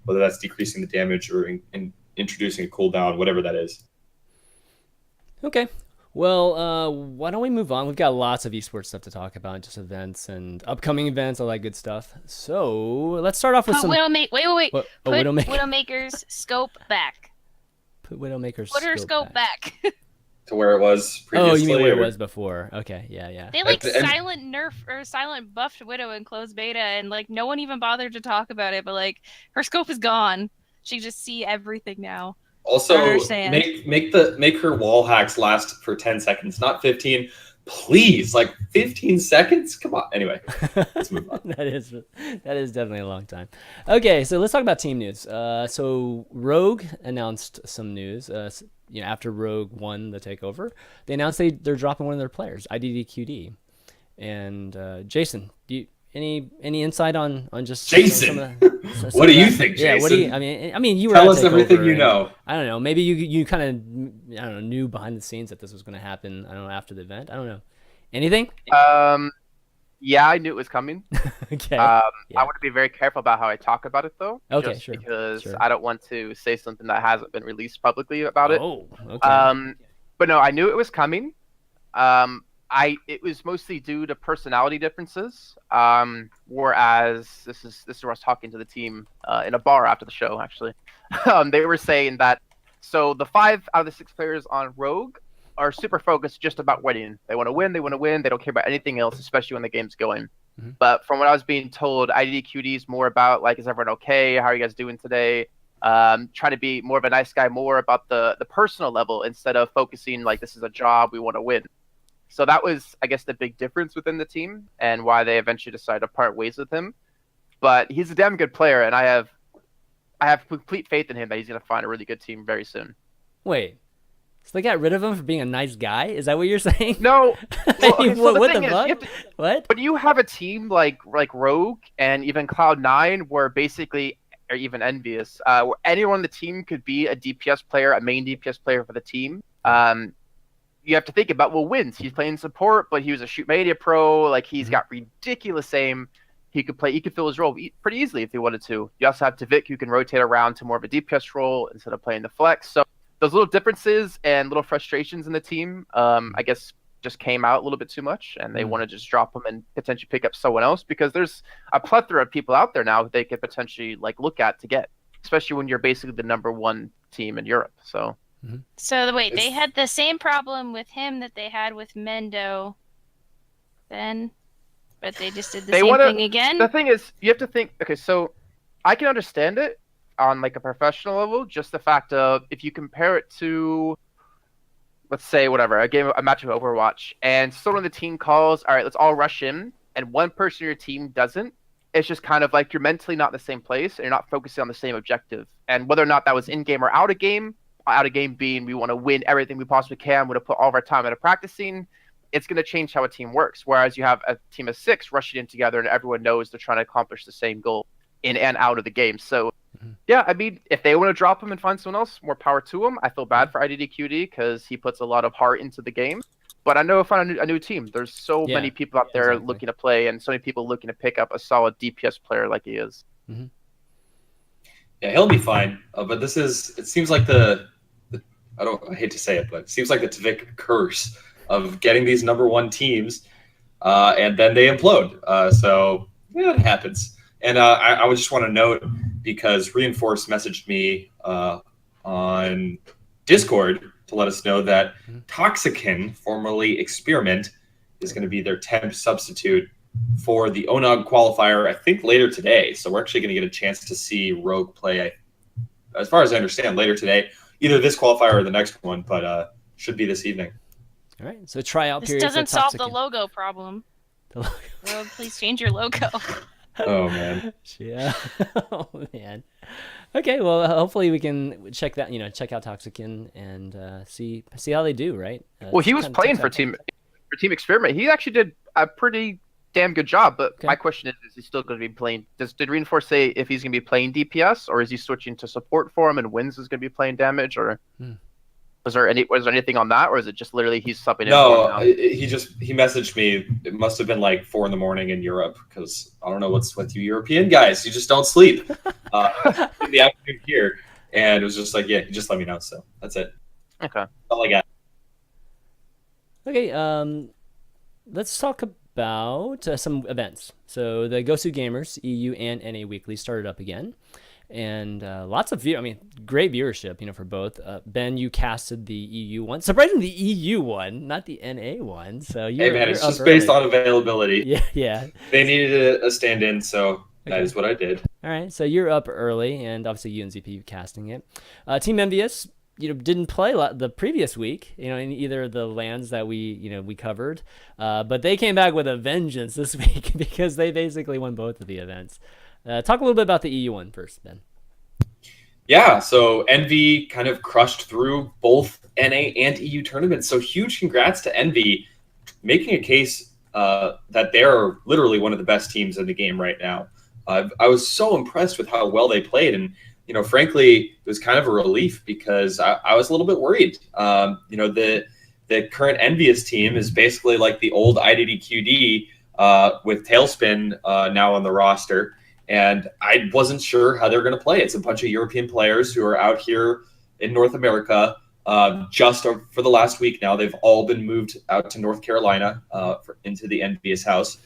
whether that's decreasing the damage or introducing a cooldown, whatever that is. Okay. Well, why don't we move on? We've got lots of esports stuff to talk about, just events and upcoming events, all that good stuff. So let's start off with Put some. Wait. What? Oh, Put Widowmaker. Widowmaker's scope back. Put Widowmaker's Put her scope back. To where it was Oh, previously. you mean where it or- was before? Okay, yeah. They like silent nerf or silent buffed Widow in closed beta, and like no one even bothered to talk about it. But like her scope is gone. She can just see everything now. I don't Also, understand. make her wall hacks last for 10 seconds, not 15. Please, like 15 seconds? Come on. Anyway, let's move on. that is definitely a long time. Okay, so let's talk about team news. So Rogue announced some news. After Rogue won the takeover, they announced they're dropping one of their players, IDDQD. And Jason, any insight on just Jason? some What do you that? think, Yeah, Jason? what do you? I mean, you were Tell at us everything TakeOver, you and know. I don't know. Maybe you kind of knew behind the scenes that this was going to happen. I don't know, after the event. I don't know. Anything? Yeah, I knew it was coming. Okay. I Yeah. want to be very careful about how I talk about it, though. Okay, just sure, because sure. I don't want to say something that hasn't been released publicly about it. Oh, okay. But no, I knew it was coming. It was mostly due to personality differences. Whereas this is where I was talking to the team in a bar after the show. Actually, they were saying that the 5 out of the 6 players on Rogue are super focused just about winning. They want to win. They want to win. They don't care about anything else, especially when the game's going. Mm-hmm. But from what I was being told, IDDQD is more about like, is everyone okay? How are you guys doing today? Trying to be more of a nice guy, more about the personal level instead of focusing like this is a job, we want to win. So that was, I guess, the big difference within the team and why they eventually decided to part ways with him. But he's a damn good player, and I have complete faith in him that he's going to find a really good team very soon. Wait. So they got rid of him for being a nice guy? Is that what you're saying? No. Well, okay, so what the the thing is, fuck? What? But you have a team like Rogue and even Cloud9 where basically, or even Envious, where anyone on the team could be a DPS player, a main DPS player for the team. You have to think about, well, wins. He's playing support, but he was a shoot media pro. Like, he's got ridiculous aim. He could fill his role pretty easily if he wanted to. You also have Tavik, who can rotate around to more of a DPS role instead of playing the flex. So those little differences and little frustrations in the team, I guess, just came out a little bit too much, and they want to just drop them and potentially pick up someone else because there's a plethora of people out there now they could potentially like look at to get, especially when you're basically the #1 team in Europe. So. So wait, they had the same problem with him that they had with Mendo then, but they just did the same thing again? The thing is, you have to think, okay, so I can understand it on like a professional level, just the fact of if you compare it to, let's say, whatever, a match of Overwatch, and someone on the team calls, all right, let's all rush in, and one person in your team doesn't, it's just kind of like you're mentally not in the same place, and you're not focusing on the same objective. And whether or not that was in-game or out-of-game being we want to win everything we possibly can, we want to put all of our time into practicing, it's going to change how a team works. Whereas you have a team of 6 rushing in together and everyone knows they're trying to accomplish the same goal in and out of the game. So, yeah, I mean, if they want to drop him and find someone else, more power to him. I feel bad for IDDQD because he puts a lot of heart into the game. But I know if I find a new team, there's so many people out there looking to play and so many people looking to pick up a solid DPS player like he is. Mm-hmm. Yeah, he'll be fine. But it seems like I hate to say it, but it seems like the Tavik curse of getting these #1 teams, and then they implode. So yeah, it happens. And I would just want to note, because Reinforce messaged me on Discord to let us know that Toxican, formerly Experiment, is going to be their temp substitute for the ONUG qualifier, I think later today. So we're actually going to get a chance to see Rogue play, as far as I understand, later today. Either this qualifier or the next one, but should be this evening. All right, so tryout this period. Doesn't for solve Toxican. the logo problem. The logo. Rogue, please change your logo. Oh man. Yeah. Oh man. Okay, well, hopefully we can check out Toxican and see how they do, right? Well, he was playing for Team Experiment. He actually did a pretty damn good job. But my question is he still going to be playing? Did Reinforce say if he's going to be playing DPS, or is he switching to support for him and Wins is going to be playing damage? Or Was there anything on that, or is it just literally he's subbing in? No, he messaged me. It must have been like 4 a.m. in Europe, because I don't know what's with you European guys. You just don't sleep in the afternoon here. And it was just like, yeah, just let me know. So that's it. Okay. That's all I got. Okay, let's talk about some events. So the Gosu Gamers EU and NA Weekly started up again, and lots of great viewership, for both. Ben, you casted the EU one. Surprisingly, the EU one, not the NA one. So hey man, it's just based on availability. Yeah. They needed a stand-in, so that is what I did. All right, so you're up early, and obviously you and ZP casting it. Team Envious, didn't play the previous week, in either of the lands that we covered, but they came back with a vengeance this week because they basically won both of the events. Talk a little bit about the EU one first, Ben. Yeah, so Envy kind of crushed through both NA and EU tournaments. So huge congrats to Envy, making a case that they're literally one of the best teams in the game right now. I was so impressed with how well they played, and frankly, it was kind of a relief because I was a little bit worried. The current Envious team is basically like the old IDDQD with Tailspin now on the roster. And I wasn't sure how they're going to play. It's a bunch of European players who are out here in North America just for the last week now. They've all been moved out to North Carolina into the Envious house.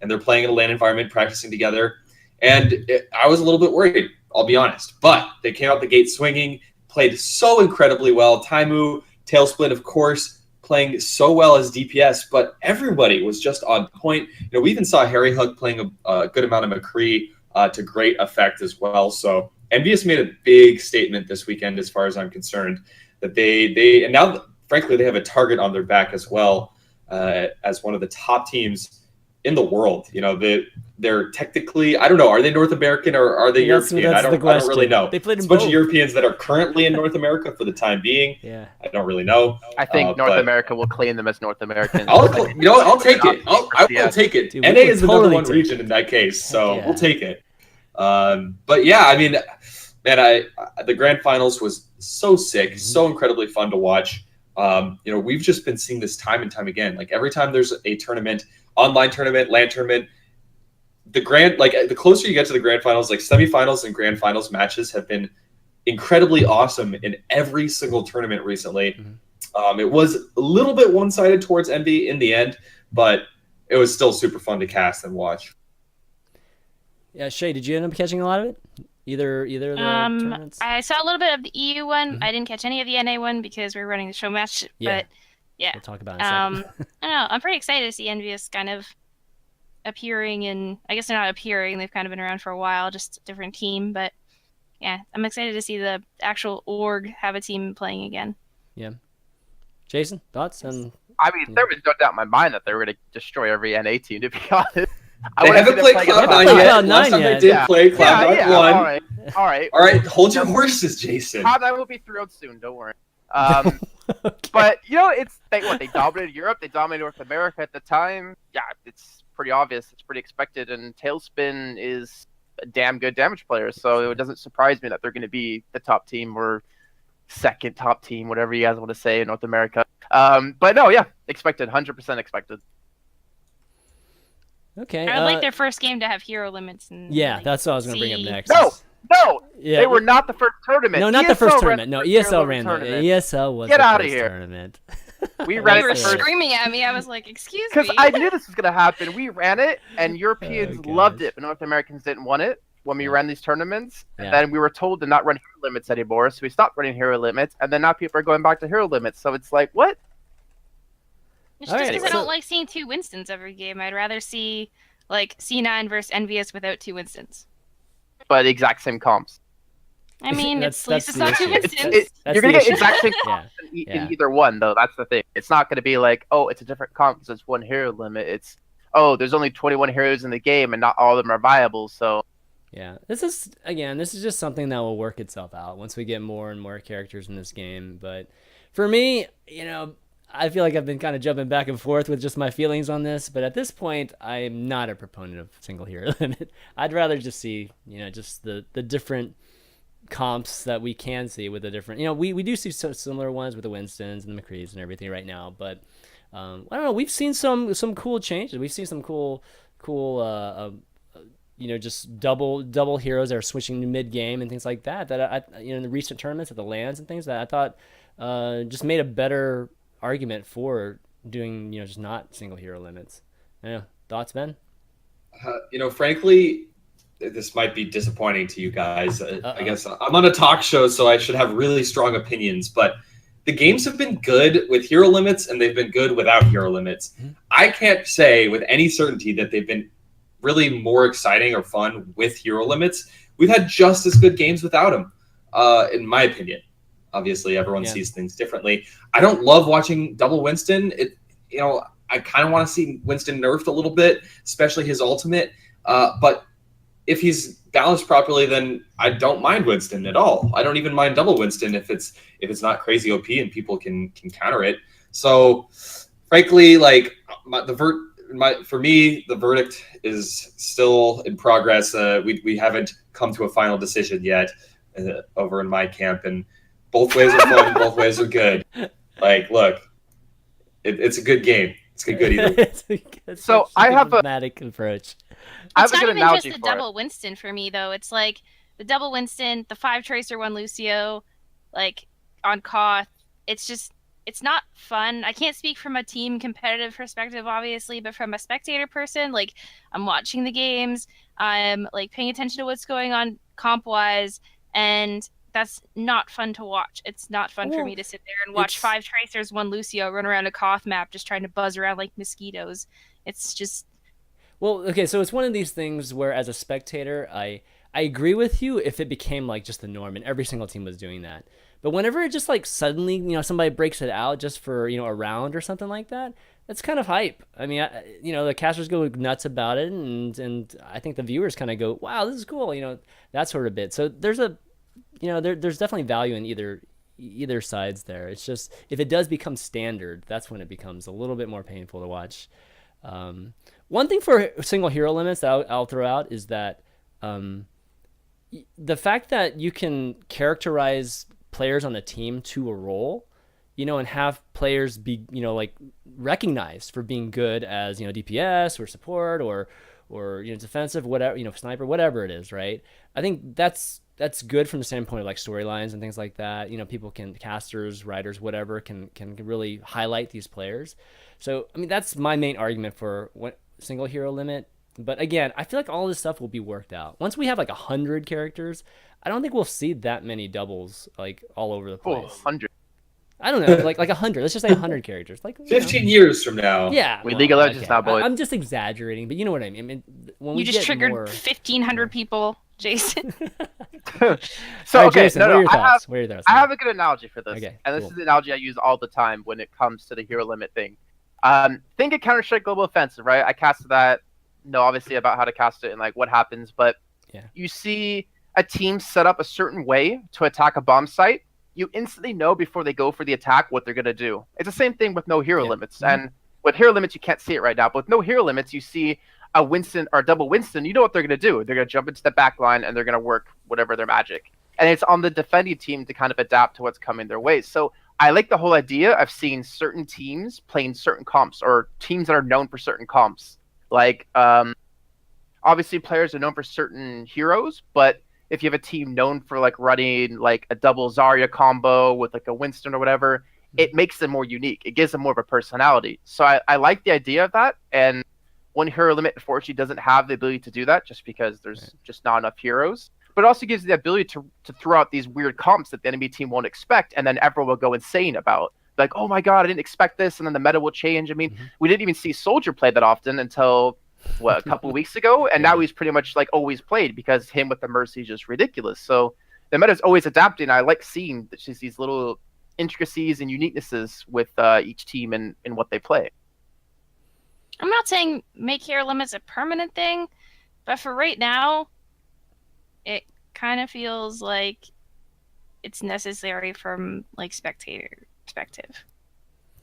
And they're playing in a LAN environment, practicing together. And I was a little bit worried, I'll be honest. But they came out the gate swinging, played so incredibly well. Taimu, Tailspin, of course, playing so well as DPS. But everybody was just on point. We even saw Harry Hook playing a good amount of McCree to great effect as well. So Envious made a big statement this weekend, as far as I'm concerned, that and now, frankly, they have a target on their back as well, as one of the top teams in the world. They're technically, I don't know, are they North American or are they European? I don't really know. They played in it's a bunch both. of Europeans that are currently in North America for the time being. Yeah, I don't really know. I think North America will claim them as North American. I'll take it. I will take it. Dude, NA is the totally #1 region in that case, so Yeah. we'll take it. But yeah, man, the grand finals was so sick, so incredibly fun to watch. We've just been seeing this time and time again. Like every time there's a tournament, online tournament, LAN tournament, the closer you get to the grand finals, like semifinals and grand finals matches have been incredibly awesome in every single tournament recently. It was a little bit one-sided towards Envy in the end, but it was still super fun to cast and watch. Yeah, Shay, did you end up catching a lot of it? Either of the tournaments? I saw a little bit of the EU one. I didn't catch any of the NA one because we were running the show match. Yeah. But yeah, We'll talk about it in a second. I don't know. I'm pretty excited to see Envious kind of appearing, and I guess they're not appearing. They've kind of been around for a while, just a different team. But yeah, I'm excited to see the actual org have a team playing again. Yeah. Jason, thoughts? There was no doubt in my mind that they were going to destroy every NA team, to be honest. They haven't played Cloud9 yet. Last time they did play Cloud9 won. All right. Hold your horses, Jason. Cloud9 will be thrilled soon. Don't worry. But they dominated Europe. They dominated North America at the time. Yeah, it's pretty obvious. It's pretty expected. And Tailspin is a damn good damage player, so it doesn't surprise me that they're going to be the top team or second top team, whatever you guys want to say in North America. But no, yeah, expected, 100% expected. Okay. I would like their first game to have hero limits. And yeah, that's what I was going to bring up next. No, yeah, they were not the first tournament. No, not the first tournament. No, ESL ran the it. ESL was Get the out first of here. tournament. We ran You it were first. screaming at me. I was like, excuse me. Because I knew this was going to happen. We ran it, and Europeans gosh. loved it, but North Americans didn't want it when we ran these tournaments. And Yeah. then we were told to not run hero limits anymore, so we stopped running hero limits, and then now people are going back to hero limits. So it's like, what? It's All just right, because I so- don't like seeing two Winstons every game. I'd rather see like C9 versus Envious without two Winstons. But exact same comps. I mean, That's- at least that's it's not the two issue. Winstons. That's You're going the to get issue. exact same Yeah. comps in Yeah. either one, though. That's the thing. It's not going to be like, oh, it's a different comp because it's one hero limit. It's, oh, there's only 21 heroes in the game, and not all of them are viable, so... Yeah, this is just something that will work itself out once we get more and more characters in this game. But for me, I feel like I've been kind of jumping back and forth with just my feelings on this. But at this point, I'm not a proponent of single hero limit. I'd rather just see, just the different comps that we can see with the different. We do see similar ones with the Winstons and the McCrees and everything right now, but I don't know. We've seen some cool changes. We've seen some cool just double heroes that are switching to mid game and things like that. That in the recent tournaments at the LANs and things that I thought just made a better argument for doing just not single hero limits. Thoughts, Ben? Frankly, this might be disappointing to you guys. I guess I'm on a talk show, so I should have really strong opinions, but the games have been good with hero limits and they've been good without hero limits. Mm-hmm. I can't say with any certainty that they've been really more exciting or fun with hero limits. We've had just as good games without them, in my opinion. Obviously, everyone sees things differently. I don't love watching double Winston. I kind of want to see Winston nerfed a little bit, especially his ultimate. But if he's balanced properly, then I don't mind Winston at all. I don't even mind double Winston if it's not crazy OP and people can counter it. So, frankly, like for me, the verdict is still in progress. We haven't come to a final decision yet over in my camp, and both ways are fun, both ways are good. Like, look, it's a good game. It's good either. So I have a dramatic approach. I have it's a good not even analogy just the for double Winston for me, though. It's like the double Winston, the 5 Tracer, 1 Lucio, like on Koth. It's not fun. I can't speak from a team competitive perspective, obviously, but from a spectator person, like I'm watching the games, I'm like paying attention to what's going on comp-wise, and that's not fun to watch. It's not fun for me to sit there and watch 5 Tracers, 1 Lucio run around a Koth map just trying to buzz around like mosquitoes. It's just... Well, okay, so it's one of these things where as a spectator, I agree with you if it became like just the norm and every single team was doing that. But whenever it just like suddenly, somebody breaks it out just for, a round or something like that, that's kind of hype. I mean, the casters go nuts about it, and I think the viewers kind of go, wow, this is cool, that sort of bit. So there's there's definitely value in either sides there. It's just, if it does become standard, that's when it becomes a little bit more painful to watch. One thing for single hero limits that I'll throw out is that the fact that you can characterize players on the team to a role, and have players be, like recognized for being good as, DPS or support or defensive, whatever, sniper, whatever it is, right? I think that's good from the standpoint of like storylines and things like that. People casters, writers, whatever, can really highlight these players. So, I mean, that's my main argument for single hero limit. But again, I feel like all this stuff will be worked out. Once we have like 100 characters, I don't think we'll see that many doubles like all over the place. 100. I don't know, like 100. Let's just say 100 characters. Like 15 years from now. Yeah. League of Legends now, boys. I'm just exaggerating, but you know what I mean. I mean, when you we just get triggered more... 1,500 people, Jason. So, right, okay, Jason, no, what are your thoughts? I have a good analogy for this. Okay, and this cool. is the analogy I use all the time when it comes to the hero limit thing. Think of Counter-Strike Global Offensive, right? I casted that, obviously about how to cast it and like what happens, but you see a team set up a certain way to attack a bomb site, you instantly know before they go for the attack what they're going to do. It's the same thing with no hero limits. Mm-hmm. And with hero limits, you can't see it right now, but with no hero limits, you see a Winston or a double Winston, you know what they're going to do. They're going to jump into the back line and they're going to work whatever their magic. And it's on the defending team to kind of adapt to what's coming their way. So I like the whole idea of seeing certain teams playing certain comps or teams that are known for certain comps. Like, obviously players are known for certain heroes, but if you have a team known for like running like a double Zarya combo with like a Winston or whatever, it makes them more unique. It gives them more of a personality. So I like the idea of that. And one hero limit, unfortunately, doesn't have the ability to do that just because there's just not enough heroes. But it also gives you the ability to throw out these weird comps that the enemy team won't expect, and then everyone will go insane about. Like, oh my god, I didn't expect this, and then the meta will change. I mean, we didn't even see Soldier play that often until, a couple of weeks ago, and now he's pretty much like always played because him with the Mercy is just ridiculous. So the meta's always adapting. I like seeing just these little intricacies and uniquenesses with each team and what they play. I'm not saying make hero limits a permanent thing, but for right now, it kind of feels like it's necessary from like spectator perspective.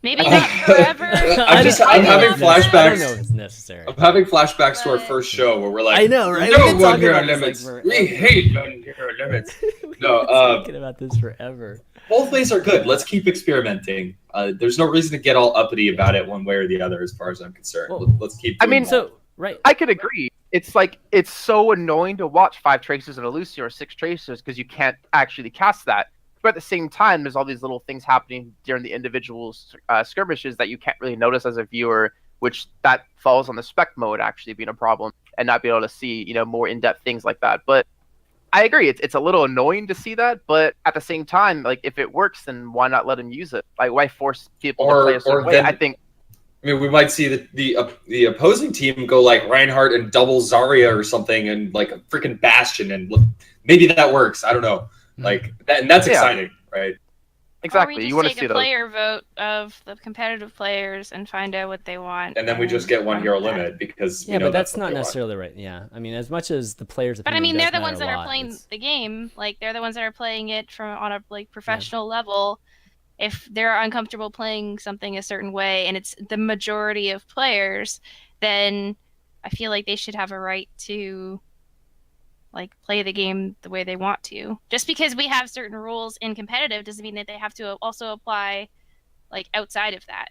Maybe not forever. I'm having flashbacks. I don't know if it's necessary. I'm having flashbacks to our But- first show where we're like, I know, right? No We've been one talking hero about this, like, limits. forever. We hate non-hero limits. We've No, been talking about this forever. Both ways are good. Let's keep experimenting. There's no reason to get all uppity about it one way or the other, as far as I'm concerned. Well, Let's keep. I doing mean, that. So right. I could agree. It's like it's so annoying to watch 5 tracers and a Lucio or 6 tracers because you can't actually cast that. But at the same time, there's all these little things happening during the individual skirmishes that you can't really notice as a viewer, which that falls on the spec mode actually being a problem and not be able to see, you know, more in-depth things like that. But I agree, it's a little annoying to see that, but at the same time, like if it works, then why not let them use it? Like why force people to play a certain way? then- I think. I mean, we might see the opposing team go like Reinhardt and double Zarya or something, and like a freaking Bastion, and maybe that works. I don't know. Like that, and that's exciting, right? Exactly. Or we You just want to take see a those. player vote of the competitive players and find out what they want. And then we just get one hero limit because we Yeah, know but that's what not they want. necessarily right. Yeah, I mean, as much as the players' But I opinion mean, they're does the ones matter that a are lot, playing it's- the game. Like they're the ones that are playing it from on a like professional level. If they're uncomfortable playing something a certain way, and it's the majority of players, then I feel like they should have a right to like play the game the way they want to. Just because we have certain rules in competitive doesn't mean that they have to also apply like outside of that.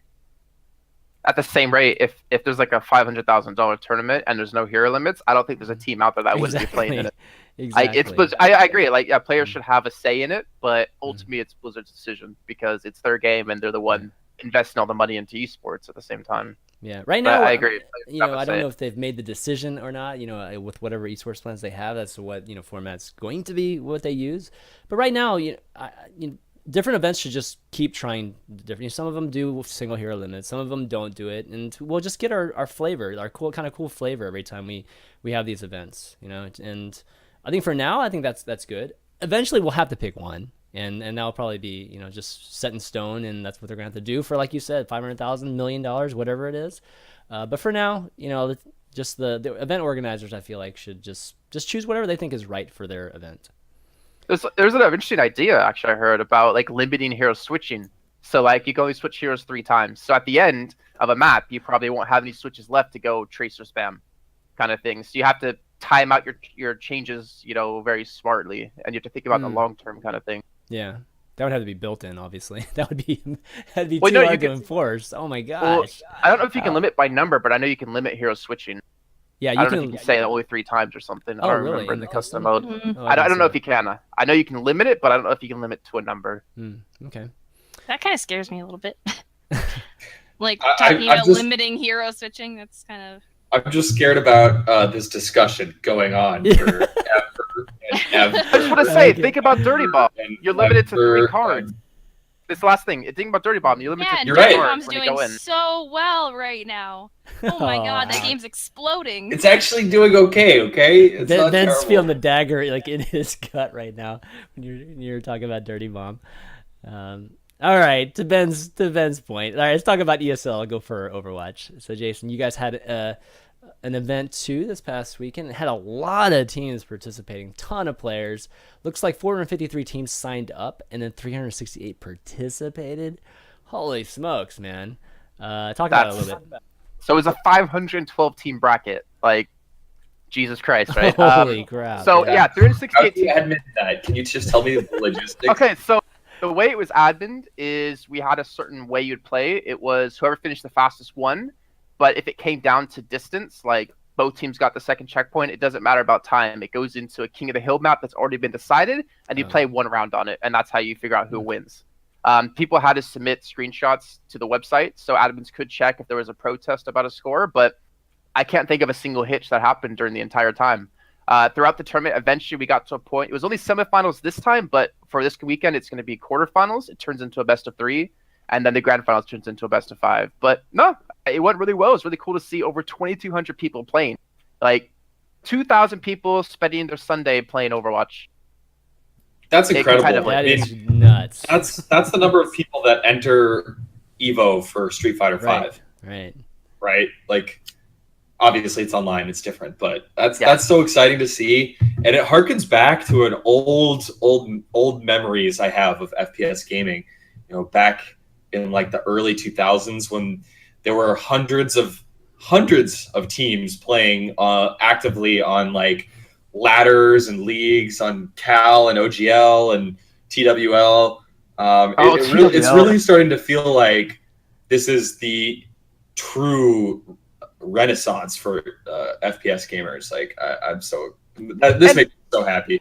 At the same rate, if there's like a $500,000 tournament and there's no hero limits, I don't think there's a team out there that wouldn't be playing in it. Exactly. I agree. Like, yeah, players should have a say in it, but ultimately it's Blizzard's decision because it's their game and they're the one investing all the money into esports at the same time. Yeah, right But now I agree. You know, I don't know if they've made the decision or not. You know, with whatever esports plans they have, that's what format's going to be what they use. But right now, different events should just keep trying different. Some of them do single hero limits, some of them don't do it, and we'll just get our flavor, our cool flavor every time we have these events. You know, and I think for now, I think that's good. Eventually, we'll have to pick one. And that'll probably be, just set in stone, and that's what they're gonna have to do for, like you said, $500,000, $1 million, whatever it is. But for now, just the event organizers, I feel like should just choose whatever they think is right for their event. There's an interesting idea actually I heard about like limiting hero switching. So like you can only switch heroes 3 times. So at the end of a map, you probably won't have any switches left to go tracer spam, kind of thing. So you have to time out your changes, very smartly, and you have to think about the long term kind of thing. Yeah, that would have to be built in, obviously. That'd be too hard to enforce. Oh my gosh. Well, I don't know if you can limit by number, but I know you can limit hero switching. Yeah, I don't know if you can say it only 3 times or something. Oh, I don't really? remember In the custom custom mode. Mm-hmm. Oh, I don't know if you can. I know you can limit it, but I don't know if you can limit to a number. Okay. That kind of scares me a little bit. Like I'm talking about just- limiting hero switching, that's kind of... I'm just scared about this discussion going on forever and ever. I just want to say, think about Dirty Bomb. and You're limited to 3 ever. cards. This last thing, think about Dirty Bomb. You're limited Yeah, to You're 3 right. Dirty cards Bomb's when you go doing in. so well right now. Oh my god, that Aw. game's exploding. It's actually doing okay. It's not Ben's terrible. feeling the dagger like in his gut right now when you're talking about Dirty Bomb. All right, to Ben's point. All right, let's talk about ESL. I'll go for Overwatch. So Jason, you guys had an event too this past weekend. It had a lot of teams participating, ton of players. Looks like 453 teams signed up, and then 368 participated. Holy smokes, man! Talk about it a little bit. So it's a 512 team bracket. Like, Jesus Christ, right? Holy crap! So Yeah. yeah, How 368 do you teams. admit that? Can you just tell me the logistics? Okay, so the way it was admined is we had a certain way you'd play. It was whoever finished the fastest won, but if it came down to distance, like both teams got the second checkpoint, it doesn't matter about time. It goes into a King of the Hill map that's already been decided, and you play 1 round on it, and that's how you figure out who wins. People had to submit screenshots to the website, so admins could check if there was a protest about a score, but I can't think of a single hitch that happened during the entire time. Throughout the tournament, eventually we got to a point. It was only semifinals this time, but for this weekend, it's going to be quarterfinals. It turns into a best of 3, and then the grand finals turns into a best of 5. But no, it went really well. It was really cool to see over 2,200 people playing. Like 2,000 people spending their Sunday playing Overwatch. That's incredible. competitively. That I mean, is nuts. that's the number of people that enter Evo for Street Fighter V, Right. right? Like, obviously it's online, it's different, but that's so exciting to see, and it harkens back to an old memories I have of FPS gaming. Back in like the early 2000s when there were hundreds of teams playing actively on like ladders and leagues on Cal and OGL and TWL. It's really starting to feel like this is the true renaissance for FPS gamers. Like this makes me so happy.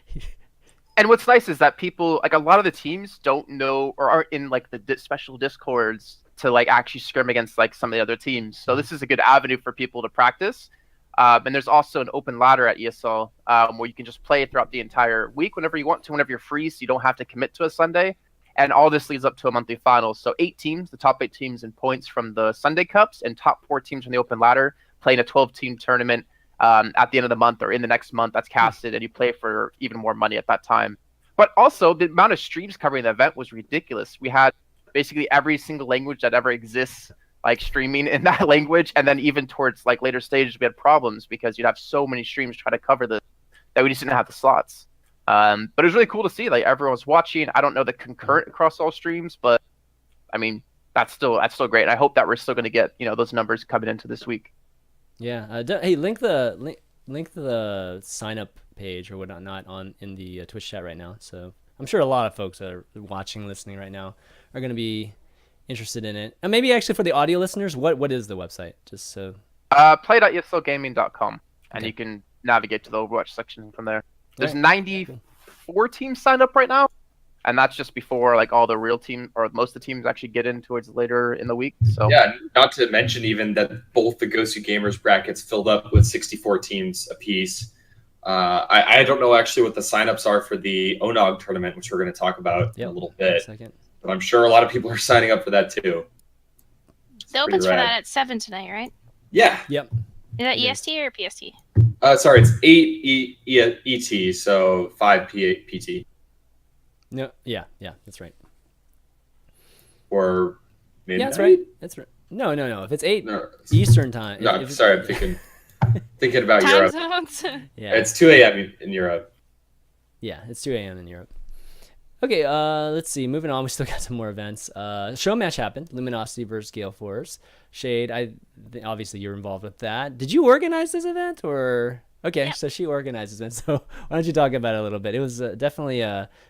And what's nice is that people, like a lot of the teams don't know or aren't in like the special discords to like actually scrim against like some of the other teams. So this is a good avenue for people to practice. And there's also an open ladder at ESL where you can just play throughout the entire week whenever you want to, whenever you're free, so you don't have to commit to a Sunday. And all this leads up to a monthly finals. So 8 teams, the top 8 teams in points from the Sunday Cups, and top 4 teams from the open ladder playing a 12-team tournament at the end of the month or in the next month that's casted, and you play for even more money at that time. But also, the amount of streams covering the event was ridiculous. We had basically every single language that ever exists like streaming in that language, and then even towards like later stages we had problems because you'd have so many streams try to cover this that we just didn't have the slots. But it was really cool to see like everyone was watching. I don't know the concurrent across all streams, but I mean that's still great. And I hope that we're still going to get those numbers coming into this week. Yeah. Hey, link the sign up page or whatnot in the Twitch chat right now. So I'm sure a lot of folks that are watching, listening right now are going to be interested in it. And maybe actually for the audio listeners, what is the website? Just so play.eslgaming.com, and you can navigate to the Overwatch section from there. There's 94 teams signed up right now, and that's just before like all the real team or most of the teams actually get in towards later in the week. So yeah, not to mention even that both the Gosu Gamers brackets filled up with 64 teams apiece. I don't know actually what the signups are for the ONOG tournament, which we're going to talk about in a little bit. But I'm sure a lot of people are signing up for that too. The opens for that at 7 tonight, right? Yeah. Yep. Is that EST or PST? Sorry, it's 8 ET, so 5 PT. No, yeah, that's right. Or maybe that's right. No. If it's 8 Eastern time. No, sorry, I'm thinking about time Europe. Zones. Yeah, it's 2 a.m. in Europe. Yeah, it's 2 a.m. in Europe. Okay, let's see. Moving on, we still got some more events. Show match happened. Luminosity versus Gale Force. Shayed, obviously you're involved with that. Did you organize this event or? Okay, yeah. So she organizes it. So why don't you talk about it a little bit? It was definitely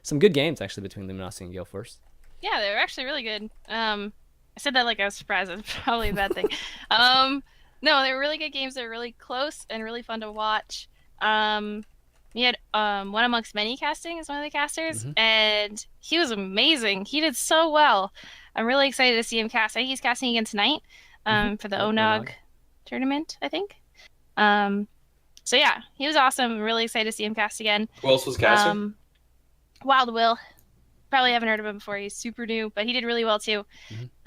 some good games actually between Luminosity and Gale Force. Yeah, they were actually really good. I said that like I was surprised. It's probably a bad thing. No, they were really good games. They were really close and really fun to watch. We had one amongst many casting as one of the casters, and he was amazing. He did so well. I'm really excited to see him cast. I think he's casting again tonight for the ONOG tournament, I think. So yeah, he was awesome. I'm really excited to see him cast again. Who else was casting? Wild Will. Probably haven't heard of him before. He's super new, but he did really well too.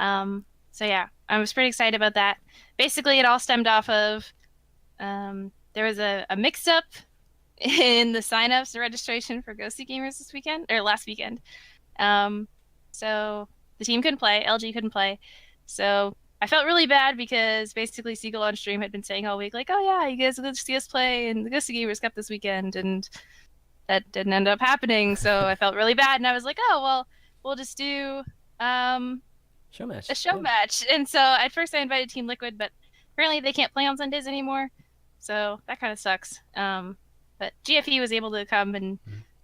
So yeah, I was pretty excited about that. Basically, it all stemmed off of there was a mix-up in the signups and registration for Ghosty Gamers this weekend or last weekend. So the team couldn't play, LG couldn't play. So I felt really bad because basically Seagull on stream had been saying all week like, oh yeah, you guys will see us play in the Ghosty Gamers Cup this weekend, and that didn't end up happening. So I felt really bad, and I was like, oh well, we'll just do a show match. And so at first I invited Team Liquid, but apparently they can't play on Sundays anymore, so that kind of sucks. But GFE was able to come and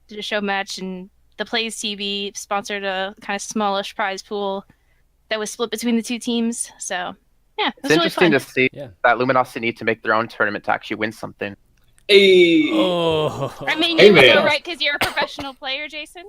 did a show match, and the Plays TV sponsored a kind of smallish prize pool that was split between the two teams. So yeah, it's interesting to see that Luminosity need to make their own tournament to actually win something. Hey. Oh. I mean, you know, right? Because you're a professional player, Jason.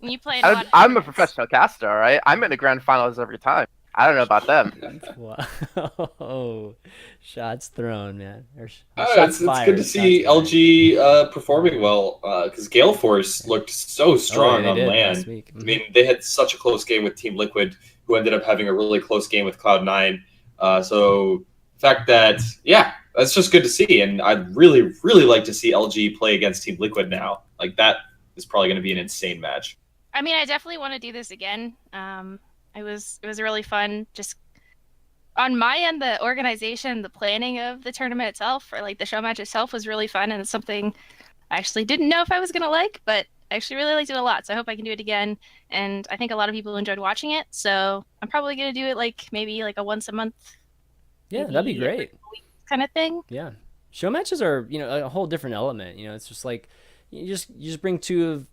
And you play. I'm a professional caster, all right? I'm in the grand finals every time. I don't know about them. Wow. Shots thrown, man. It's good to see LG performing well because Gale Force looked so strong on land. I mean, they had such a close game with Team Liquid, who ended up having a really close game with Cloud9. So the fact that, that's just good to see. And I'd really, really like to see LG play against Team Liquid now. Like, that is probably going to be an insane match. I mean, I definitely want to do this again. It was really fun. Just on my end, the organization, the planning of the tournament itself, or like the show match itself, was really fun, and it's something I actually didn't know if I was gonna like, but I actually really liked it a lot, so I hope I can do it again. And I think a lot of people enjoyed watching it, so I'm probably gonna do it like maybe like a once a month, Yeah, that'd be maybe every great. week kind of thing. Yeah, show matches are a whole different element. It's just like you just bring two of,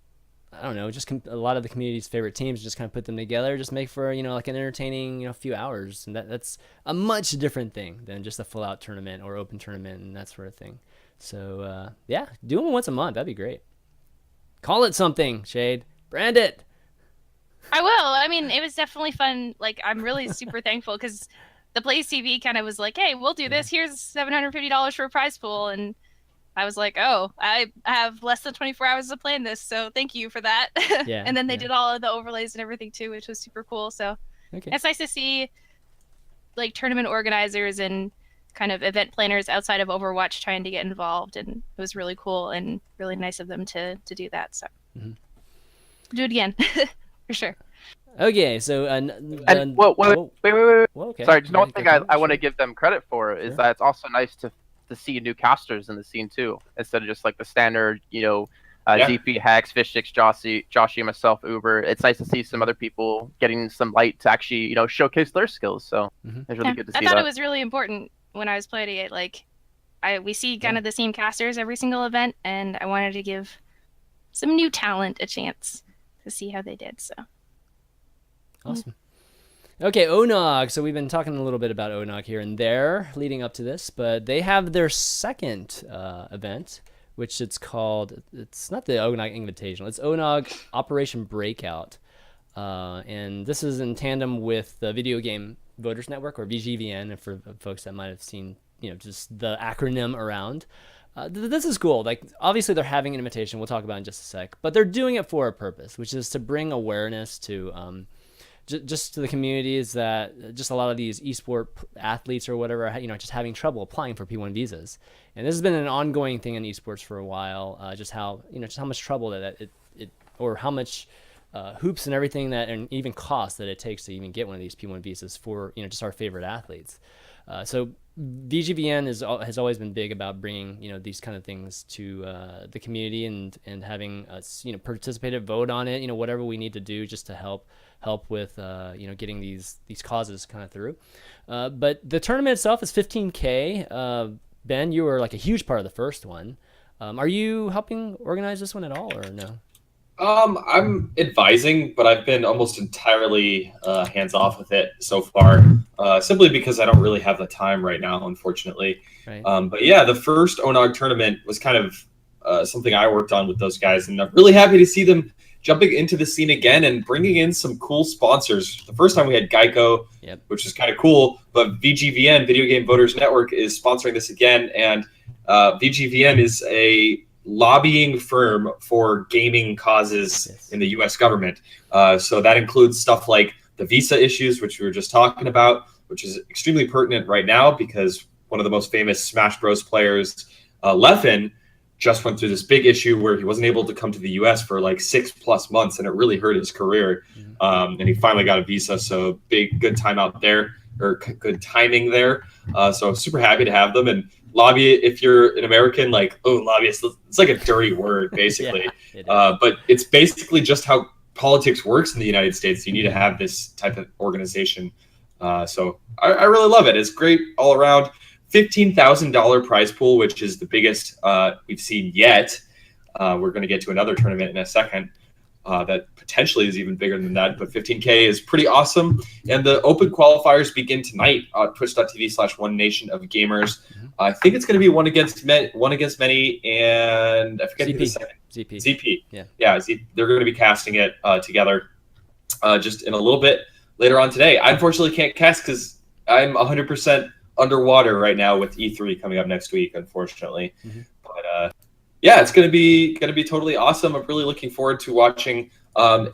I don't know, just a lot of the community's favorite teams, just kind of put them together, just make for like an entertaining few hours, and that's a much different thing than just a full out tournament or open tournament and that sort of thing. So yeah, do them once a month. That'd be great. Call it something, Shayed. Brand it. I will. I mean, it was definitely fun. Like, I'm really super thankful because the Blaze TV kind of was like, "Hey, we'll do this. Here's $750 for a prize pool," and I was like, "Oh, I have less than 24 hours to plan this, so thank you for that." Yeah. And then they did all of the overlays and everything too, which was super cool. So Okay. it's nice to see like tournament organizers and kind of event planners outside of Overwatch trying to get involved, and it was really cool and really nice of them to do that. So do it again for sure. Okay, so And wait. okay. Sorry, just Yeah, one thing go for it, I want to sure. give them credit for is Sure. that it's also nice to see new casters in the scene too, instead of just like the standard, Yeah. ZP, Hex, Fishstix, Joshy, myself, Uber. It's nice to see some other people getting some light to actually, showcase their skills. So it's really good to I see thought that. it was really important when I was playing it. Like, we see kind of the same casters every single event, and I wanted to give some new talent a chance to see how they did. So Awesome. Okay, Onog. So we've been talking a little bit about Onog here and there leading up to this, but they have their second event, which it's called, it's not the Onog Invitational, it's Onog Operation Breakout. And this is in tandem with the Video Game Voters Network, or VGVN, and for folks that might have seen, just the acronym around. This is cool. Like, obviously they're having an invitation, we'll talk about it in just a sec, but they're doing it for a purpose, which is to bring awareness to just to the communities that just a lot of these esport athletes or whatever, just having trouble applying for P1 visas. And this has been an ongoing thing in esports for a while, just how much trouble that it or how much hoops and everything that, and even cost that it takes to even get one of these P1 visas for, just our favorite athletes. So VGVN has always been big about bringing, these kind of things to the community and having us, participate, vote on it, whatever we need to do just to help with, getting these causes kind of through. But the tournament itself is $15K. Ben, you were like a huge part of the first one. Are you helping organize this one at all, or no? I'm advising, but I've been almost entirely hands off with it so far, simply because I don't really have the time right now, unfortunately. Right. But yeah, the first ONOG tournament was kind of something I worked on with those guys, and I'm really happy to see them jumping into the scene again and bringing in some cool sponsors. The first time we had Geico, which is kind of cool, but VGVN, Video Game Voters Network, is sponsoring this again, and VGVN is a lobbying firm for gaming causes in the U.S. government. So that includes stuff like the visa issues, which we were just talking about, which is extremely pertinent right now because one of the most famous Smash Bros. Players, Leffen, just went through this big issue where he wasn't able to come to the U.S. for like 6+ months, and it really hurt his career. And he finally got a visa, so good time out there, or good timing there. So I'm super happy to have them. And lobby, if you're an American, lobbyist, it's like a dirty word, basically. But it's basically just how politics works in the United States. You need to have this type of organization. So I really love it. It's great all around. $15,000 prize pool, which is the biggest we've seen yet. We're going to get to another tournament in a second that potentially is even bigger than that, but 15K is pretty awesome. And the open qualifiers begin tonight on twitch.tv/One Nation of Gamers. I think it's going to be one against many, and I forget who the second. ZP. Yeah. They're going to be casting it together just in a little bit later on today. I unfortunately can't cast because I'm 100% underwater right now with E3 coming up next week, unfortunately. But yeah, it's gonna be totally awesome. I'm really looking forward to watching.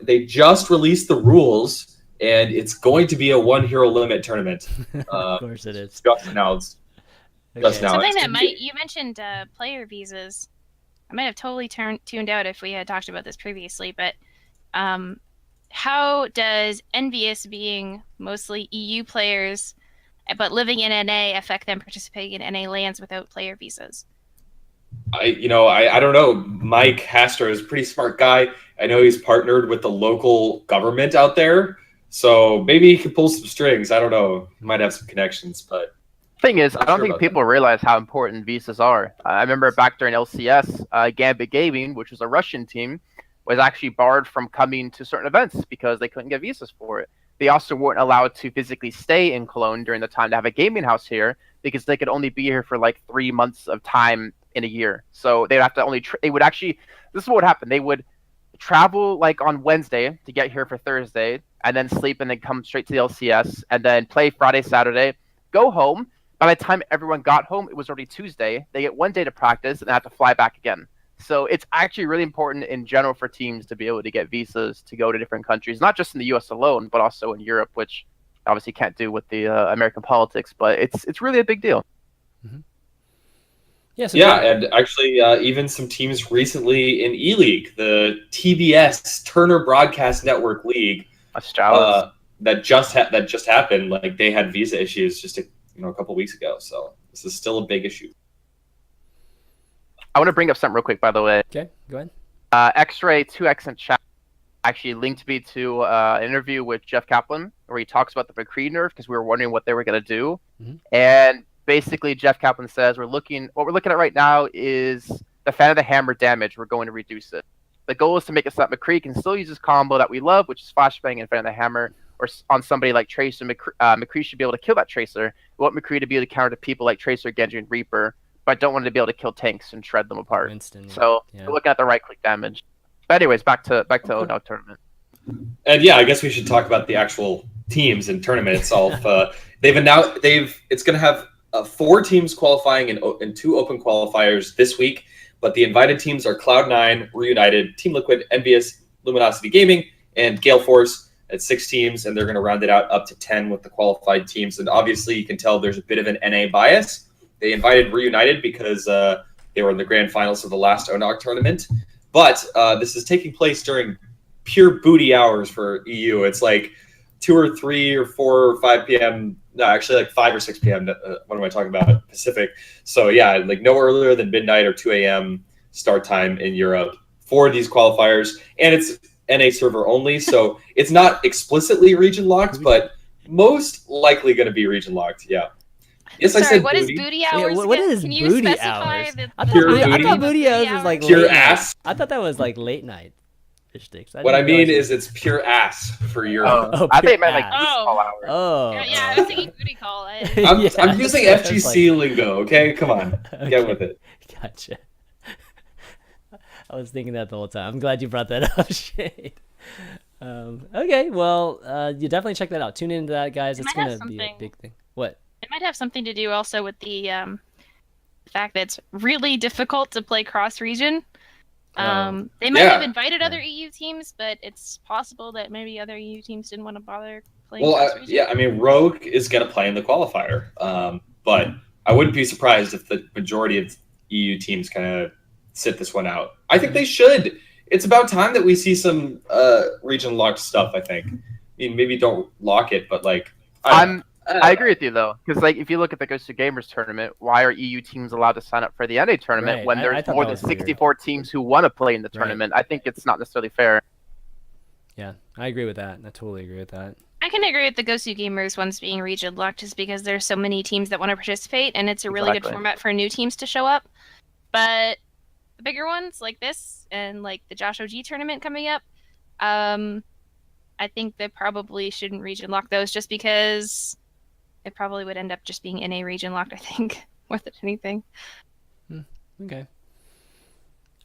They just released the rules, and it's going to be a one hero limit tournament. Of course it is. Just announced. Just now. Something that you mentioned player visas. I might have totally tuned out if we had talked about this previously, but how does Envious being mostly EU players but living in NA affect them participating in NA lands without player visas? I don't know. Mike Hastro is a pretty smart guy. I know he's partnered with the local government out there, so maybe he can pull some strings. I don't know. He might have some connections, but Thing is, I not don't sure think about people realize how important visas are. I remember back during LCS, Gambit Gaming, which was a Russian team, was actually barred from coming to certain events because they couldn't get visas for it. They also weren't allowed to physically stay in Cologne during the time to have a gaming house here because they could only be here for like 3 months of time in a year. So they'd have to only, they would actually, this is what would happen. They would travel like on Wednesday to get here for Thursday and then sleep and then come straight to the LCS and then play Friday, Saturday, go home. By the time everyone got home, it was already Tuesday. They get 1 day to practice and have to fly back again. So it's actually really important in general for teams to be able to get visas to go to different countries, not just in the US alone, but also in Europe, which obviously can't do with the American politics, but it's really a big deal. Mm-hmm. Yeah, so yeah, and actually, even some teams recently in E-League, the TBS Turner Broadcast Network League, that just happened. Like they had visa issues just a couple weeks ago. So this is still a big issue. I want to bring up something real quick, by the way. Okay, go ahead. X-Ray 2X in chat actually linked me to an interview with Jeff Kaplan where he talks about the McCree nerf because we were wondering what they were going to do. Mm-hmm. And basically, Jeff Kaplan says what we're looking at right now is the Fan of the Hammer damage. We're going to reduce it. The goal is to make it so that McCree can still use his combo that we love, which is Flashbang and Fan of the Hammer, or on somebody like Tracer. McCree should be able to kill that Tracer. We want McCree to be able to counter to people like Tracer, Genji, and Reaper, but I don't want to be able to kill tanks and shred them apart. So we're looking at the right-click damage. But anyways, back to ONOG tournament. And yeah, I guess we should talk about the actual teams and tournament itself. It's going to have 4 teams qualifying in 2 open qualifiers this week, but the invited teams are Cloud9, Reunited, Team Liquid, Envious, Luminosity Gaming, and Gale Force at 6 teams, and they're going to round it out up to 10 with the qualified teams. And obviously, you can tell there's a bit of an NA bias. They invited Reunited because they were in the grand finals of the last ONOG tournament, but this is taking place during pure booty hours for EU. It's like 2 or 3 or 4 or 5 p.m. No, actually like 5 or 6 p.m. What am I talking about? Pacific. So yeah, like no earlier than midnight or 2 a.m. start time in Europe for these qualifiers. And it's NA server only, so it's not explicitly region locked, but most likely going to be region locked. Yeah. Yes, Sorry, I said what booty. Is booty hours? Yeah, what is Can you booty specify hours? the I thought booty hours was like pure late ass. Night. I thought that was like late night. Fishstix. What I mean is it's pure ass for Europe. I think it meant like ass. call hours. Oh. Yeah, I was thinking booty call. I'm using FGC lingo, okay? Come on. Okay. Get with it. Gotcha. I was thinking that the whole time. I'm glad you brought that up, Shayed. Okay, well, you definitely check that out. Tune into that, guys. It's going to be a big thing. What? It might have something to do also with the fact that it's really difficult to play cross-region. They might have invited other EU teams, but it's possible that maybe other EU teams didn't want to bother playing cross-region. Yeah, I mean, Rogue is going to play in the qualifier, but I wouldn't be surprised if the majority of EU teams kind of sit this one out. I think they should. It's about time that we see some region locked stuff, I think. I mean, maybe don't lock it, but like... I agree with you, though, because like if you look at the Ghost of Gamers tournament, why are EU teams allowed to sign up for the NA tournament when there's more than 64 teams who want to play in the tournament? I think it's not necessarily fair. Yeah, I agree with that. I totally agree with that. I can agree with the Ghost of Gamers ones being region locked just because there's so many teams that want to participate, and it's a really good format for new teams to show up. But the bigger ones like this and like the Josh OG tournament coming up, I think they probably shouldn't region lock those just because it probably would end up just being NA region locked, I think, more than anything. Okay.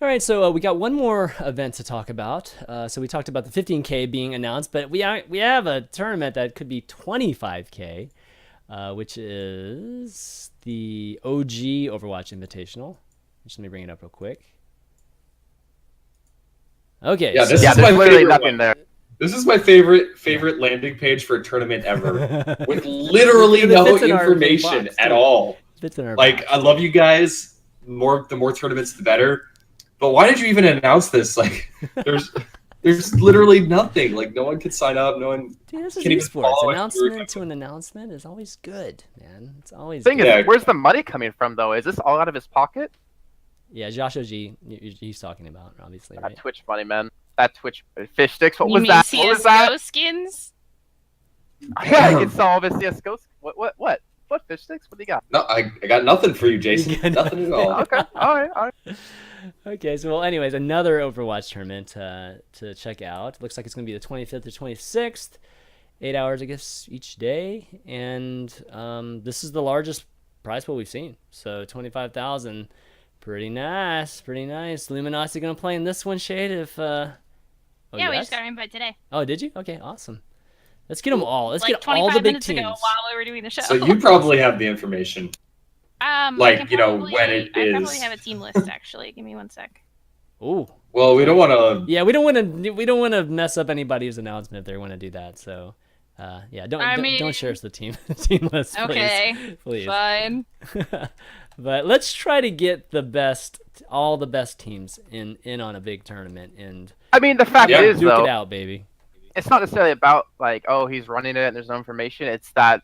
All right, so we got one more event to talk about. So we talked about the 15K being announced, but we have a tournament that could be 25K, which is the OG Overwatch Invitational. Just let me bring it up real quick. Okay. Yeah, this is my favorite nothing there. This is my favorite landing page for a tournament ever, with literally no information at all. Like, I love you guys. The more tournaments, the better. But why did you even announce this? Like, there's literally nothing. Like, no one can sign up. No one. Dude, this is esports. Announcement to an announcement is always good, man. It's always. Thing is, where's the money coming from, though? Is this all out of his pocket? Yeah, Josh OG, he's talking about, obviously, That right? Twitch money, man. That Twitch Fishstix. What You was mean that? What was that? CS:GO skins? Yeah, I can sell all the CS:GO. What? What Fishstix? What do you got? No, I got nothing for you, Jason. got Nothing at all. Okay, all right. Okay, so well, anyways, another Overwatch tournament to check out. Looks like it's gonna be the 25th or 26th, 8 hours, I guess, each day, and this is the largest prize pool we've seen. So 25,000, pretty nice, pretty nice. Luminosity gonna play in this one, Shayed. If Yeah, we yes? just got our invite today. Oh, did you? Okay, awesome. Let's get them all. Let's Like get all the 25 big minutes teams. ago while we were doing the show. So you probably have the information. I like, can you know, probably- when it I probably is- have a team list actually. Give me one sec. Ooh. Well, we don't want to. Yeah, we don't want to mess up anybody's announcement if they want to do that. So, yeah, don't share us the team team list, please. Okay, Please. fine. But let's try to get all the best teams in on a big tournament and I mean, the fact Yeah. is, duke though, it out, baby. it's not necessarily about like, oh, he's running it and there's no information. It's that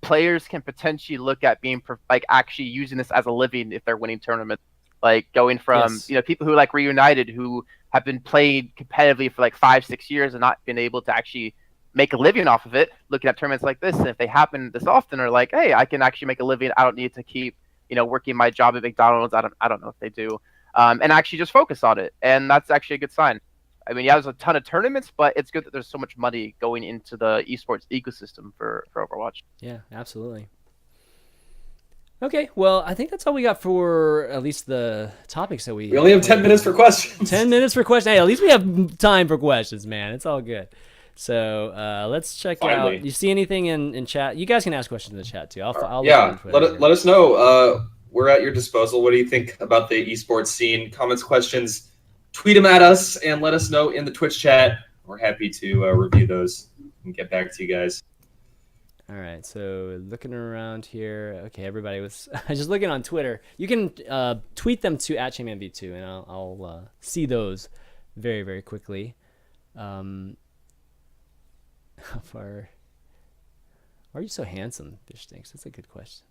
players can potentially look at being like actually using this as a living if they're winning tournaments. Like going from Yes. people who like Reunited who have been playing competitively for like 5-6 years and not been able to actually make a living off of it, looking at tournaments like this, and if they happen this often, are like, hey, I can actually make a living. I don't need to keep working my job at McDonald's. I don't know if they do, and actually just focus on it, and that's actually a good sign. I mean, yeah, there's a ton of tournaments, but it's good that there's so much money going into the esports ecosystem for Overwatch. Yeah, absolutely. Okay, well, I think that's all we got for at least the topics that We only have 10 minutes for questions. 10 minutes for questions. Hey, at least we have time for questions, man. It's all good. So let's check Finally. out. You see anything in chat? You guys can ask questions in the chat too. I'll look Yeah, on Twitter here. let us know. We're at your disposal. What do you think about the esports scene? Comments, questions, tweet them at us and let us know in the Twitch chat. We're happy to review those and get back to you guys. All right, so looking around here. Okay, everybody was just looking on Twitter. You can tweet them to @ChanManV too, and I'll see those very, very quickly. How far? Why are you so handsome, Fishstix? That's a good question.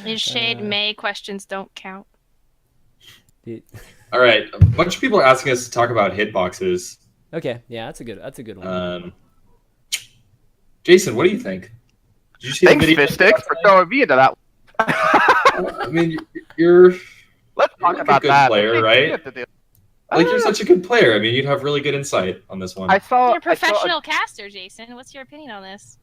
Is Shade May questions don't count. All right, a bunch of people are asking us to talk about hitboxes. Okay, yeah, that's a good one. Jason, what do you think? Did you see Thanks, the video? Fishstix, for throwing me into that. I mean, you're Let's You're talk like a about good that. player, What do you right? have to do? like you're such a good player. I mean, you'd have really good insight on this one. I saw. You're a I saw professional caster, Jason. What's your opinion on this?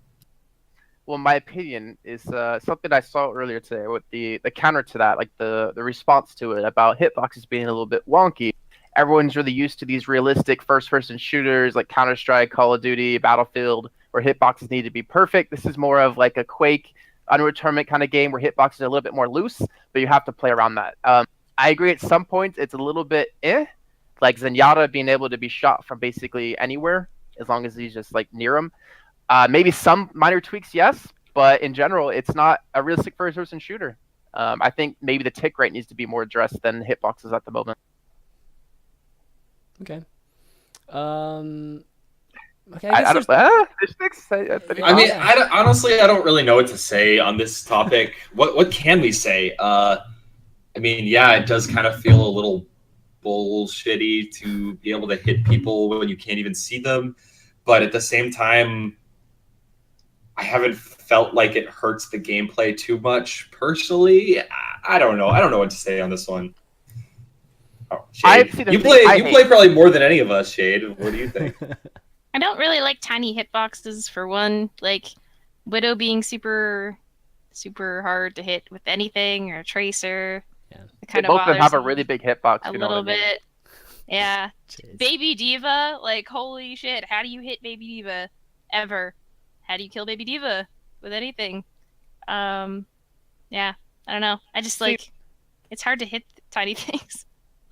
well, my opinion is something I saw earlier today with the counter to that, like the response to it about hitboxes being a little bit wonky. Everyone's really used to these realistic first-person shooters like Counter-Strike, Call of Duty, Battlefield, where hitboxes need to be perfect. This is more of like a Quake, Unreal Tournament kind of game where hitboxes are a little bit more loose, but you have to play around that. I agree at some points it's a little bit like Zenyatta being able to be shot from basically anywhere as long as he's just like near him. Maybe some minor tweaks, yes, but in general, it's not a realistic first-person shooter. I think maybe the tick rate needs to be more addressed than hitboxes at the moment. Okay. Okay. I don't. I mean, honestly, I don't really know what to say on this topic. What can we say? I mean, yeah, it does kind of feel a little bullshitty to be able to hit people when you can't even see them, but at the same time, I haven't felt like it hurts the gameplay too much personally. I don't know. I don't know what to say on this one. Oh, Shayed, you play probably more than any of us, Shayed. What do you think? I don't really like tiny hitboxes for one. Like Widow being super hard to hit with anything or Tracer. Yeah. It kind both of of them have a bothers me really big hitbox. a You know little what I mean? bit. Yeah. Jeez. Baby Diva, like holy shit, how do you hit Baby Diva ever? How do you kill Baby Diva with anything? Yeah, I don't know. I just like it's hard to hit tiny things.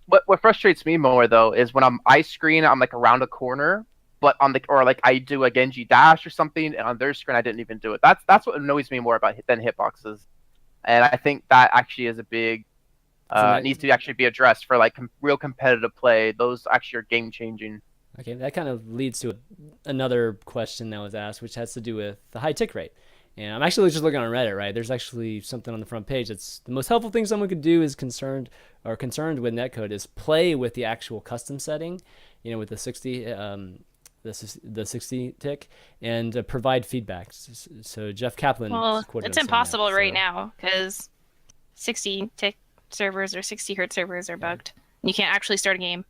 What frustrates me more though is when I'm ice screen, I'm like around a corner, but on the or like I do a Genji dash or something, and on their screen I didn't even do it. That's what annoys me more about than hitboxes, and I think that actually is a big needs to actually be addressed for like real competitive play. Those actually are game changing. Okay, that kind of leads to another question that was asked, which has to do with the high tick rate. And I'm actually just looking on Reddit, right? There's actually something on the front page. It's the most helpful thing someone could do is concerned with netcode is play with the actual custom setting, with the 60 the 60 tick, and provide feedback. So Jeff Kaplan. Well, quoted it's him saying impossible that, right so. now because 60 tick servers or 60 hertz servers are bugged. You can't actually start a game.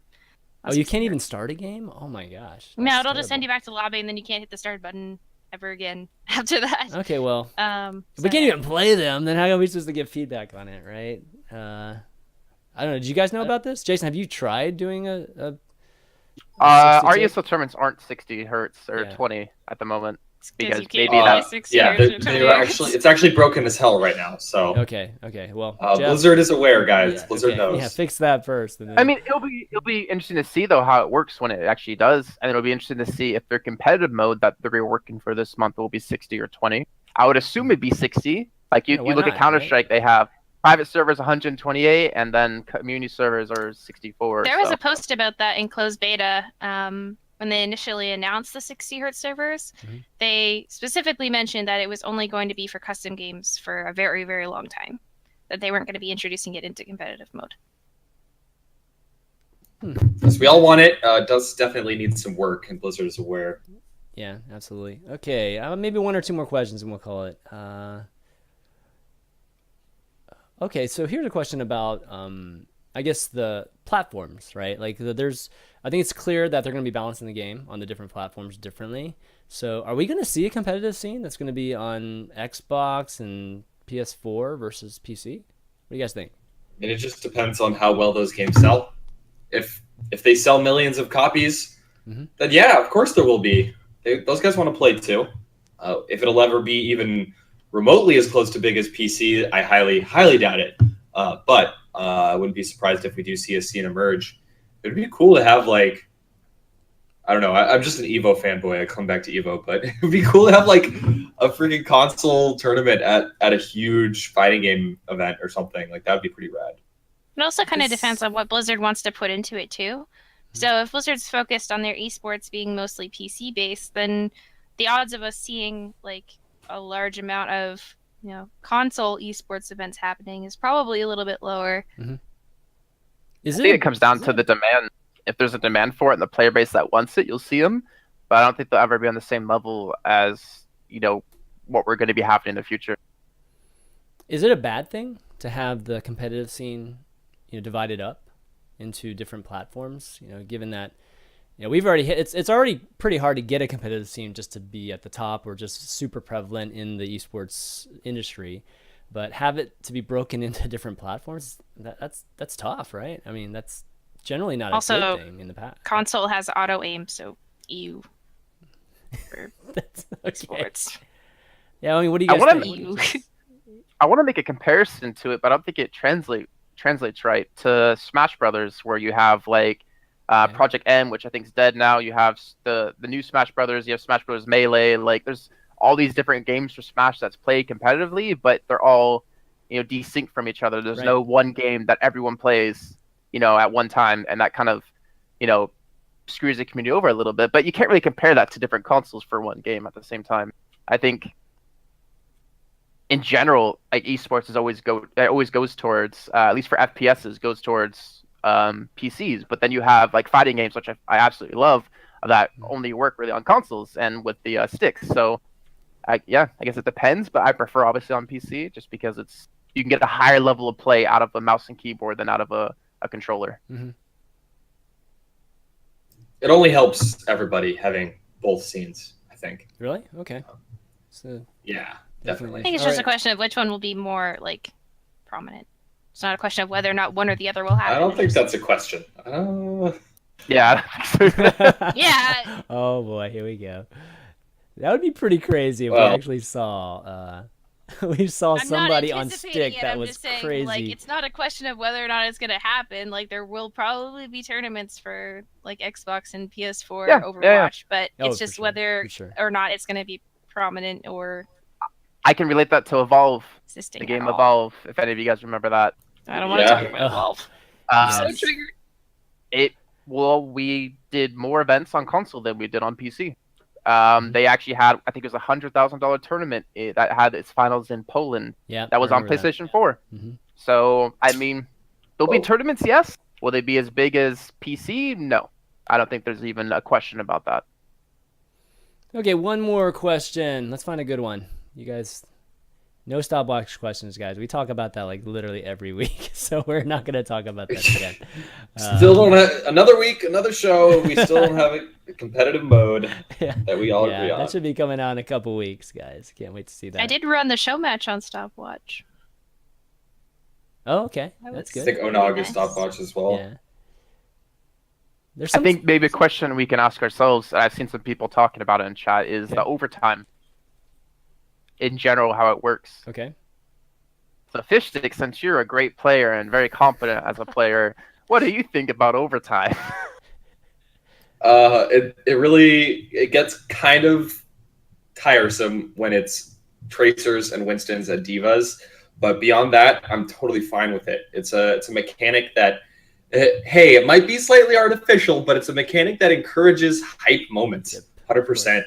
Oh, you can't even start a game? Oh my gosh. No, it'll just send you back to the lobby, and then you can't hit the start button ever again after that. Okay, well, if so we can't even play them, then how are we supposed to get feedback on it, right? I don't know. Did you guys know about this? Jason, have you tried doing a our 60 tick? ESL tournaments aren't 60 hertz or 20 at the moment. Because you can't maybe play that 60 yeah, hertz or 20 hertz. it's actually broken as hell right now. So Okay. Well, Jeff, Blizzard is aware, guys. yeah, Blizzard okay, knows. Yeah, fix that first. And then... I mean, it'll be interesting to see though how it works when it actually does, and it'll be interesting to see if their competitive mode that they're reworking for this month will be 60 or 20. I would assume it'd be 60. Like you look at Counter-Strike, they have private servers 128, and then community servers are 64. There was a post about that in closed beta. When they initially announced the 60 hertz servers, they specifically mentioned that it was only going to be for custom games for a very, very long time. That they weren't going to be introducing it into competitive mode. Yes, we all want it. It does definitely need some work, and Blizzard is aware. Yeah, absolutely. Okay, maybe one or two more questions, and we'll call it. Okay, so here's a question about, I guess, the platforms, right? Like, I think it's clear that they're going to be balancing the game on the different platforms differently. So are we going to see a competitive scene that's going to be on Xbox and PS4 versus PC? What do you guys think? And it just depends on how well those games sell. If they sell millions of copies, then yeah, of course there will be. Those guys want to play too. If it'll ever be even remotely as close to big as PC, I highly, highly doubt it. But I wouldn't be surprised if we do see a scene emerge. It'd be cool to have, like, I don't know. I'm just an Evo fanboy. I come back to Evo, but it'd be cool to have like a freaking console tournament at a huge fighting game event or something. Like, that'd be pretty rad. It also kind of depends on what Blizzard wants to put into it too. So if Blizzard's focused on their esports being mostly PC based, then the odds of us seeing like a large amount of console esports events happening is probably a little bit lower. I think it comes down to the demand. If there's a demand for it and the player base that wants it, you'll see them. But I don't think they'll ever be on the same level as what we're going to be happening in the future. Is it a bad thing to have the competitive scene divided up into different platforms? Given that we've already hit, it's already pretty hard to get a competitive scene just to be at the top or just super prevalent in the esports industry. But have it to be broken into different platforms, that's tough, right? I mean, that's generally not a good thing in the past. Console has auto aim, so EU for that's okay. sports. Yeah, I mean, what do you guys think? I want to make a comparison to it, but I don't think it translates right to Smash Brothers, where you have like Project M, which I think is dead now. You have the new Smash Brothers. You have Smash Brothers Melee. Like, there's all these different games for Smash that's played competitively, but they're all desynced from each other. There's no one game that everyone plays at one time, and that kind of screws the community over a little bit. But you can't really compare that to different consoles for one game at the same time. I think in general, like, esports always goes towards at least for FPSs, goes towards PCs. But then you have like fighting games, which I absolutely love, that only work really on consoles and with the sticks. So I guess it depends, but I prefer obviously on PC just because you can get a higher level of play out of a mouse and keyboard than out of a controller. It only helps everybody having both scenes, I think. Really? Okay. So yeah, definitely. I think it's just a question of which one will be more like prominent. It's not a question of whether or not one or the other will happen. I don't think that's a question. Yeah. Yeah. Oh boy, here we go. That would be pretty crazy if we actually saw somebody on stick that was crazy. Like, it's not a question of whether or not it's going to happen. Like, there will probably be tournaments for like Xbox and PS4 Overwatch, but it's just whether or not it's going to be prominent or. I can relate that to Evolve, the game Evolve. If any of you guys remember that. I don't want to talk about Evolve. So triggered. We did more events on console than we did on PC. They actually had, I think it was $100,000 tournament that had its finals in Poland. Yeah, That was I on remember PlayStation 4. Mhm. So, I mean, there'll be tournaments, yes. Will they be as big as PC? No. I don't think there's even a question about that. Okay, one more question. Let's find a good one. You guys, no stopwatch questions, guys. We talk about that like literally every week, so we're not going to talk about that again. Still don't have another week, another show. We still don't have a competitive mode that we all agree on. That should be coming out in a couple weeks, guys. Can't wait to see that. I did run the show match on stopwatch. Oh, okay. I That's I good. think Onog is stopwatch as well. Yeah. There's I think maybe a question we can ask ourselves, I've seen some people talking about it in chat, is the overtime. In general, how it works. Okay. So Fishstix, since you're a great player and very competent as a player, what do you think about overtime? It gets kind of tiresome when it's Tracers and Winstons and Divas, but beyond that, I'm totally fine with it. It's a mechanic that, hey, it might be slightly artificial, but it's a mechanic that encourages hype moments, 100%.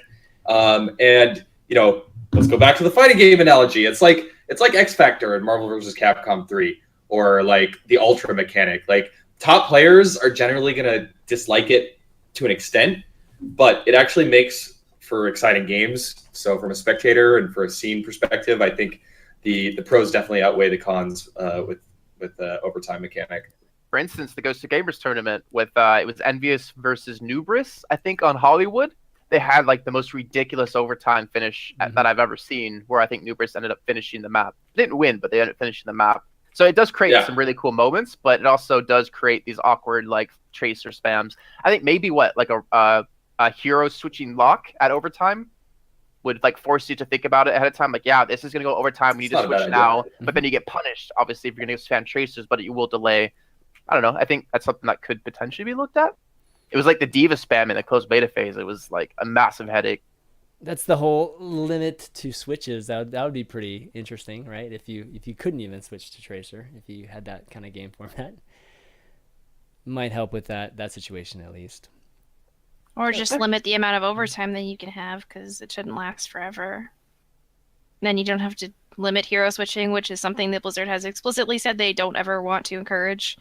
And you know, let's go back to the fighting game analogy. It's like X Factor in Marvel vs. Capcom 3, or like the Ultra mechanic. Like top players are generally gonna dislike it to an extent, but it actually makes for exciting games. So from a spectator and for a scene perspective, I think the pros definitely outweigh the cons with the overtime mechanic. For instance, the Ghost of Gamers tournament with it was Envious versus Nubris, I think, on Hollywood. They had like the most ridiculous overtime finish that I've ever seen, where I think Nubris ended up finishing the map. They didn't win, but they ended up finishing the map. So it does create some really cool moments, but it also does create these awkward like tracer spams. I think maybe like a hero switching lock at overtime would like force you to think about it ahead of time. Like, yeah, this is gonna go overtime. We need to switch now, but then you get punished, obviously, if you're gonna spam tracers, but you will delay. I don't know. I think that's something that could potentially be looked at. It was like the Diva spam in the closed beta phase. It was like a massive headache. That's the whole limit to switches. That would be pretty interesting, right? If you couldn't even switch to Tracer, if you had that kind of game format, might help with that situation at least. Or just limit the amount of overtime that you can have, because it shouldn't last forever. Then you don't have to limit hero switching, which is something that Blizzard has explicitly said they don't ever want to encourage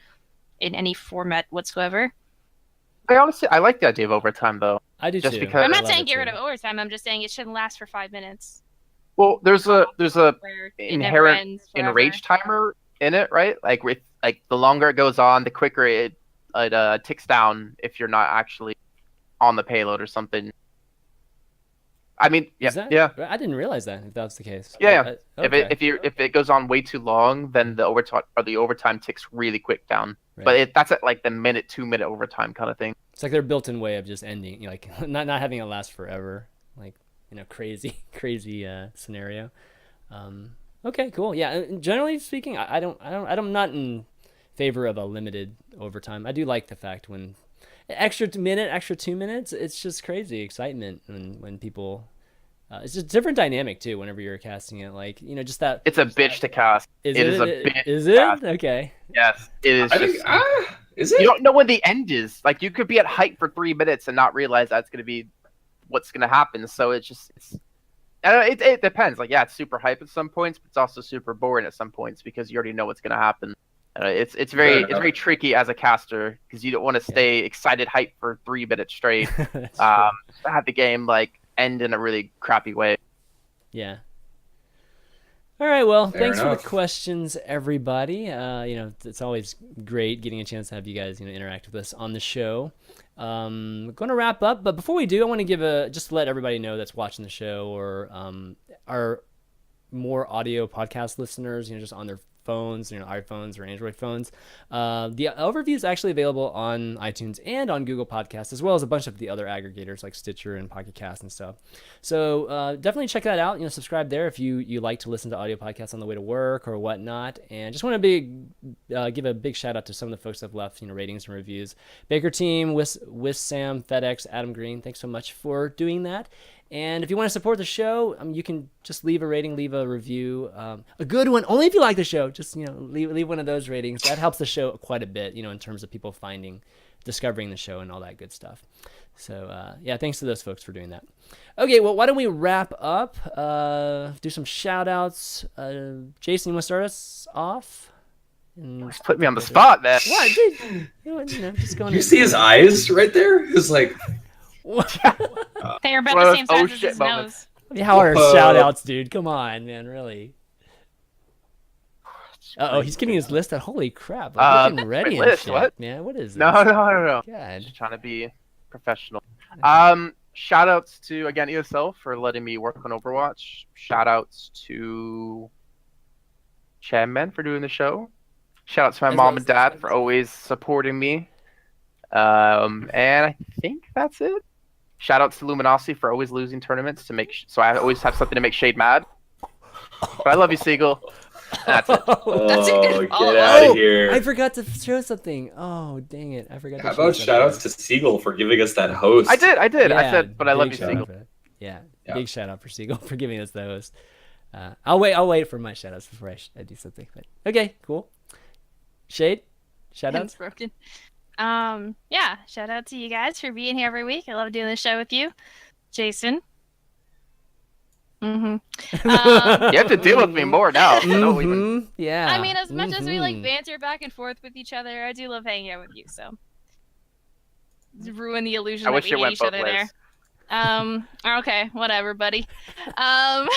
in any format whatsoever. I like the idea of overtime, though. I do just too. Because I'm not saying get rid of overtime. I'm just saying it shouldn't last for 5 minutes. Well, there's a Where inherent enrage timer in it, right? Like the longer it goes on, the quicker it ticks down if you're not actually on the payload or something. I mean, yeah. I didn't realize that if that's the case. Yeah. Okay. If it goes on way too long, then the overtime ticks really quick down. Right. But that's at like the 2-minute overtime kind of thing. It's like their built-in way of just ending, like not having it last forever, like crazy scenario. Okay, cool. Yeah, generally speaking, I'm not in favor of a limited overtime. I do like the fact when extra 2 minutes, it's just crazy excitement when people. It's just a different dynamic too. Whenever you're casting it, like just that. It's a bitch to cast. Is to it? cast. Okay. Yes, it is. Is it? You don't know when the end is. Like you could be at height for 3 minutes and not realize that's going to be what's going to happen. So it depends. Like it's super hype at some points, but it's also super boring at some points because you already know what's going to happen. It's very tricky as a caster because you don't want to stay excited hype for 3 minutes straight. Have the game like end in a really crappy way. Yeah. All right. Well, Fair thanks enough. for the questions, everybody. It's always great getting a chance to have you guys interact with us on the show. We're going to wrap up, but before we do, I want to give just to let everybody know that's watching the show or our more audio podcast listeners, just on their phones, iPhones or Android phones. The overview is actually available on iTunes and on Google Podcasts, as well as a bunch of the other aggregators like Stitcher and Pocket Cast and stuff. So definitely check that out. Subscribe there if you like to listen to audio podcasts on the way to work or whatnot. And just want to give a big shout out to some of the folks that have left ratings and reviews. Baker Team, Sam, FedEx, Adam Green. Thanks so much for doing that. And if you want to support the show, you can just leave a rating, leave a review, a good one. Only if you like the show. Just leave one of those ratings. That helps the show quite a bit, in terms of people finding discovering the show and all that good stuff. So yeah, thanks to those folks for doing that. Okay, well, why don't we wrap up? Do some shout outs. Jason, you want to start us off? He's put me on the spot, man. What, dude? Just going. You see his eyes right there? It's like They are about One the of same those size oh as shit his moments. nose. How are Whoa. shout outs, dude? Come on, man, really. Uh-oh, he's getting his list out. Holy crap. Like, getting ready my and list, shit, what? man. What is this? No. God. Just trying to be professional. Shout outs to again ESL for letting me work on Overwatch. Shout outs to ChanManV for doing the show. Shout out to my As mom well and as dad for always supporting me. And I think that's it. Shout out to Luminosity for always losing tournaments to make so I always have something to make Shayed mad. But I love you, Siegel. That's it. That's a good get follow-up. out of here. I forgot to show something. Oh, dang it. I forgot to How show about something. shout outs to Siegel for giving us that host? I did. I Yeah, said, but I love big you, shout out Siegel. for that. Yeah, Yeah. big shout out for Siegel for giving us the host. I'll wait for my shout outs before I do something. But okay, cool. Shayed, shout Pen's outs. broken. Yeah, shout out to you guys for being here every week. I love doing this show with you, Jason. You have to deal with me more now. I don't even- Mhm, yeah. I mean, as much as we like mhm. banter back and forth with each other, I do love hanging out with you. So ruin the illusion I that wish we it hate went each both other ways. there. Okay, whatever, buddy. Shout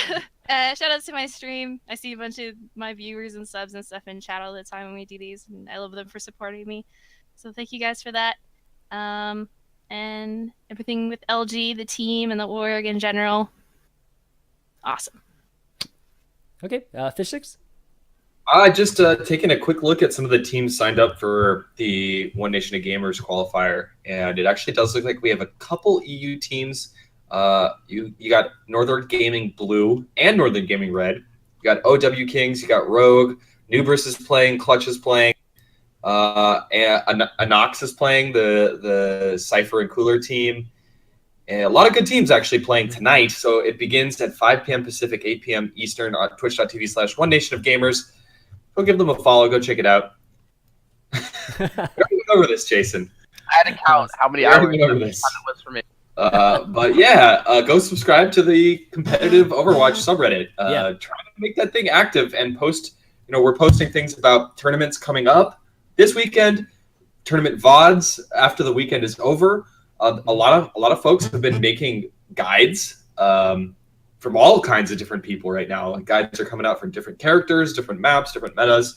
out to my stream. I see a bunch of my viewers and subs and stuff in chat all the time when we do these, and I love them for supporting me. So thank you guys for that. And everything with LG, the team, and the org in general. Awesome. Okay, Fishstix. Just taking a quick look at some of the teams signed up for the One Nation of Gamers qualifier, and it actually does look like we have a couple EU teams. You got Northern Gaming Blue and Northern Gaming Red. You got OW Kings. You got Rogue. Nubris is playing. Clutch is playing. And Anox is playing the Cypher and Cooler team. And a lot of good teams actually playing tonight. So it begins at 5 p.m. Pacific, 8 p.m. Eastern on twitch.tv/One Nation of Gamers. Go give them a follow. Go check it out. We already went over this, Jason. I had to count how many We hours already went over this. that was for me. But yeah, go subscribe to the competitive Overwatch subreddit. Yeah. Try to make that thing active and post. We're posting things about tournaments coming up this weekend, tournament VODs after the weekend is over. A lot of folks have been making guides from all kinds of different people right now. Like, guides are coming out from different characters, different maps, different metas.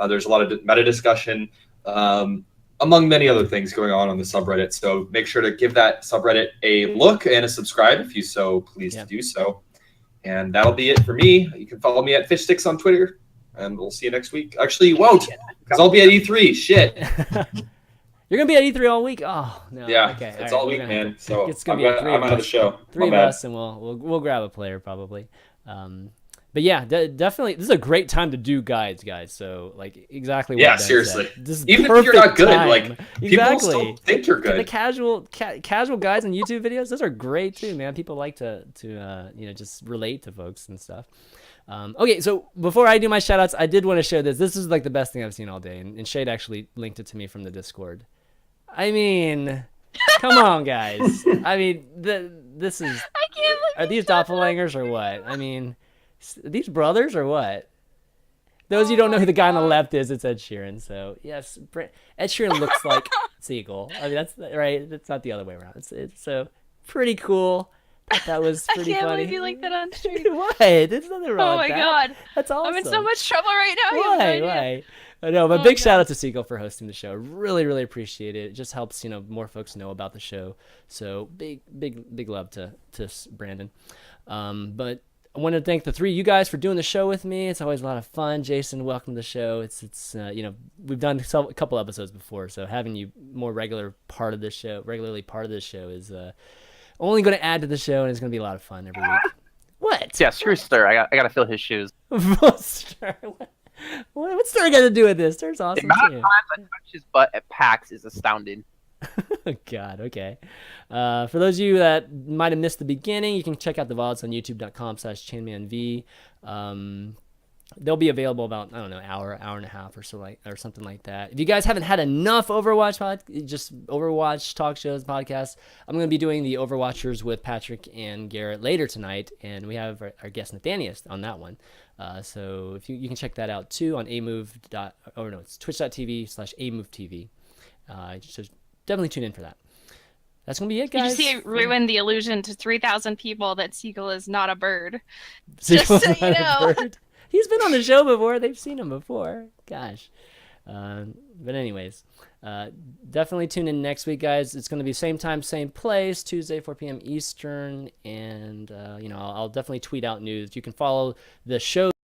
There's a lot of meta discussion, among many other things going on the subreddit. So make sure to give that subreddit a look and a subscribe if you so please to do so. And that'll be it for me. You can follow me at Fishstix on Twitter, and we'll see you next week. Actually, you won't, because I'll be at E3. Shit. You're gonna be at E3 all week. Oh no. Yeah, Okay. it's right, all we're week, gonna have man. to- So it's gonna be three I'm out of the us. show. Three My of bad. us, and we'll grab a player probably. But yeah, definitely, this is a great time to do guides, guys. So like exactly what Yeah, Ben seriously. said. This is Even if you're not perfect good, time. like, people exactly. still think you're The good. casual guides and YouTube videos, those are great too, man. People like to just relate to folks and stuff. Okay, so before I do my shout outs, I did want to show this. This is like the best thing I've seen all day, and Shayed actually linked it to me from the Discord. I mean, come on, guys. I mean, this is. I can't look Are these doppelgangers or what? I mean, are these brothers or what? Those of you don't know who the guy on the left is, it's Ed Sheeran. So yes, Ed Sheeran looks like Siegel. I mean, that's right. It's not the other way around. It's so pretty cool. That was I pretty can't funny. believe you like that on stream. What? There's nothing wrong Oh with my that. god. That's awesome. I'm in so much trouble right now. You have no idea. Why? I know, but Oh big my shout God. out to Siegel for hosting the show. Really, really appreciate it. It just helps more folks know about the show. So big love to Brandon. But I want to thank the three of you guys for doing the show with me. It's always a lot of fun. Jason, welcome to the show. It's we've done a couple episodes before, so having you more regularly part of this show is only going to add to the show, and it's going to be a lot of fun every week. What? Yeah, screw Stir. I gotta fill his shoes. Stir. What's Stir got to do with this? Stir's The awesome amount of too. times I touch his butt at PAX is astounding. Oh, God, okay. For those of you that might have missed the beginning, you can check out the VODs on youtube.com/ChanManV. they'll be available about, I don't know, hour and a half or so, or something like that. If you guys haven't had enough just Overwatch talk shows, podcasts, I'm going to be doing the Overwatchers with Patrick and Garrett later tonight, and we have our guest Nathanius on that one. So if you can check that out too on it's twitch.tv/amovetv. So definitely tune in for that. That's gonna be it, guys. Did you see ruin the illusion to 3,000 people that Seagull is not a bird? Seagull's Just so you know. He's been on the show before. They've seen him before. Gosh. But anyways, definitely tune in next week, guys. It's going to be same time, same place, Tuesday, 4 p.m. Eastern. And, I'll definitely tweet out news. You can follow the show